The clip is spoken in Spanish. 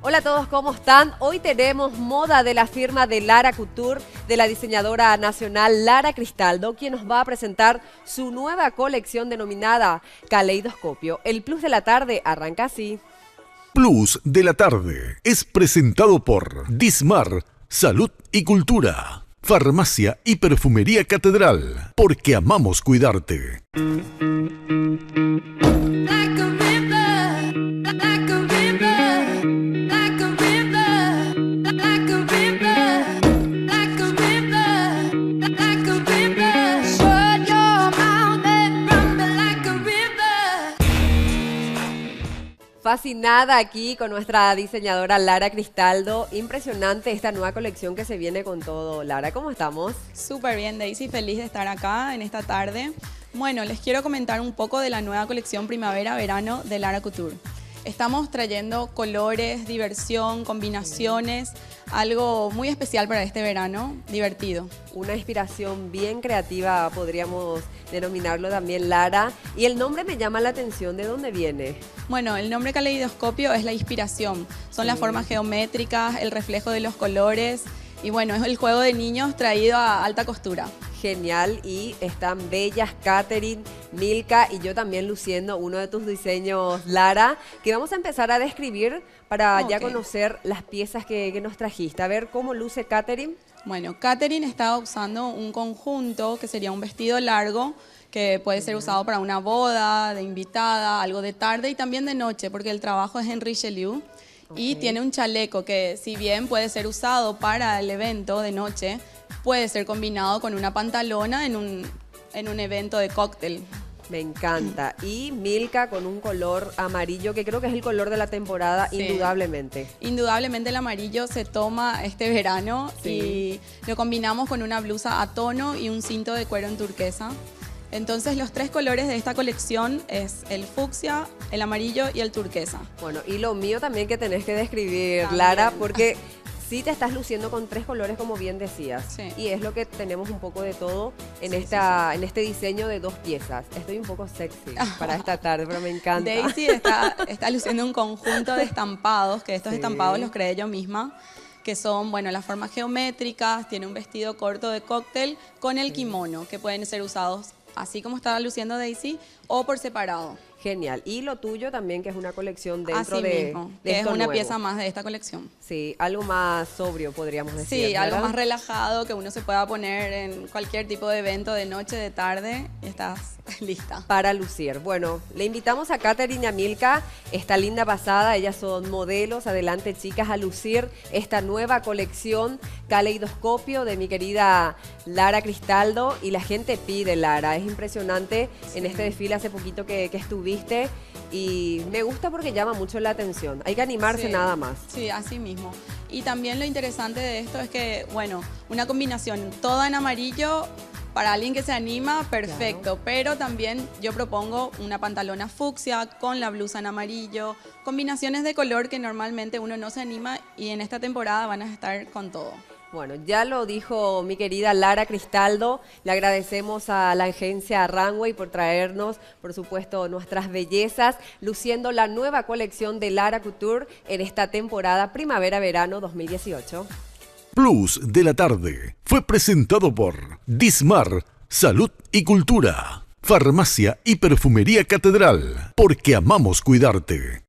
Hola a todos, ¿cómo están? Hoy tenemos moda de la firma de Lara Couture, de la diseñadora nacional Lara Cristaldo, quien nos va a presentar su nueva colección denominada Caleidoscopio. El plus de la tarde arranca así. Plus de la tarde es presentado por Dismar, Salud y Cultura, Farmacia y Perfumería Catedral, porque amamos cuidarte. Fascinada aquí con nuestra diseñadora Lara Cristaldo. Impresionante esta nueva colección que se viene con todo. Lara, ¿cómo estamos? Súper bien, Daisy, feliz de estar acá en esta tarde. Bueno, les quiero comentar un poco de la nueva colección primavera-verano de Lara Couture. Estamos trayendo colores, diversión, combinaciones, algo muy especial para este verano, divertido. Una inspiración bien creativa, podríamos denominarlo también, Lara. Y el nombre me llama la atención, ¿de dónde viene? Bueno, el nombre caleidoscopio es la inspiración, son las formas geométricas, el reflejo de los colores y bueno, es el juego de niños traído a alta costura. Genial, y están bellas Katherine, Milka y yo también luciendo uno de tus diseños, Lara, que vamos a empezar a describir para ya conocer las piezas que nos trajiste. A ver cómo luce Katherine. Bueno, Katherine estaba usando un conjunto que sería un vestido largo que puede ser usado para una boda, de invitada, algo de tarde y también de noche, porque el trabajo es en Richelieu. Y tiene un chaleco que, si bien puede ser usado para el evento de noche, puede ser combinado con una pantalona en un evento de cóctel. Me encanta. Y Milka con un color amarillo, que creo que es el color de la temporada, sí. Indudablemente. Indudablemente el amarillo se toma este verano, sí. Y lo combinamos con una blusa a tono y un cinto de cuero en turquesa. Entonces los tres colores de esta colección es el fucsia, el amarillo y el turquesa. Bueno, y lo mío también que tenés que describir, también. Lara, porque sí te estás luciendo con tres colores, como bien decías. Sí. Y es lo que tenemos un poco de todo en, en este diseño de dos piezas. Estoy un poco sexy para esta tarde, pero me encanta. Daisy está luciendo un conjunto de estampados, que estos estampados los creé yo misma, que son, bueno, las formas geométricas, tiene un vestido corto de cóctel con el kimono, que pueden ser usados así como estaba luciendo Daisy, o por separado. Genial. Y lo tuyo también, que es una colección dentro así mismo, de que esto es una nuevo. Pieza más de esta colección. Sí, algo más sobrio, podríamos decir. Sí, ¿verdad? algo más relajado, que uno se pueda poner en cualquier tipo de evento, de noche, de tarde, y estás lista. Para lucir. Bueno, le invitamos a Katherine y a Milka, esta linda pasada, ellas son modelos, adelante chicas, a lucir esta nueva colección Caleidoscopio de mi querida Lara Cristaldo, y la gente pide, Lara, es impresionante, sí. En este desfile hace poquito que estuviste, y me gusta porque llama mucho la atención, hay que animarse, sí. Nada más. Sí, así mismo. Y también lo interesante de esto es que, bueno, una combinación toda en amarillo, para alguien que se anima, perfecto, claro. Pero también yo propongo una pantalona fucsia con la blusa en amarillo, combinaciones de color que normalmente uno no se anima y en esta temporada van a estar con todo. Bueno, ya lo dijo mi querida Lara Cristaldo, le agradecemos a la agencia Runway por traernos, por supuesto, nuestras bellezas, luciendo la nueva colección de Lara Couture en esta temporada primavera-verano 2018. Plus de la tarde fue presentado por Dismar, Salud y Cultura, Farmacia y Perfumería Catedral, porque amamos cuidarte.